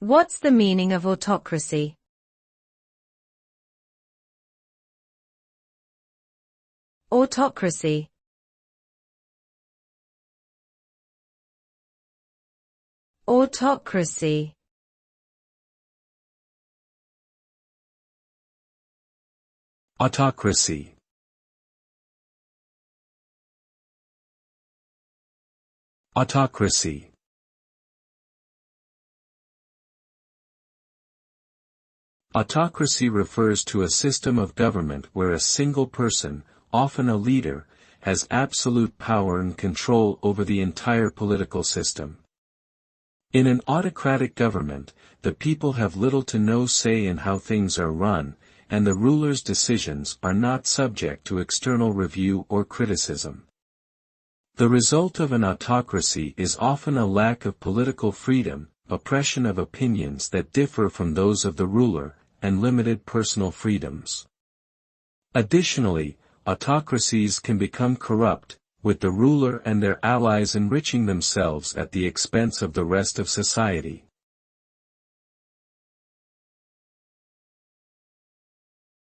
What's the meaning of autocracy? Autocracy. Autocracy. Autocracy. Autocracy. Autocracy refers to a system of government where a single person, often a leader, has absolute power and control over the entire political system. In an autocratic government, the people have little to no say in how things are run, and the ruler's decisions are not subject to external review or criticism. The result of an autocracy is often a lack of political freedom, oppression of opinions that differ from those of the ruler, and limited personal freedoms. Additionally, autocracies can become corrupt, with the ruler and their allies enriching themselves at the expense of the rest of society.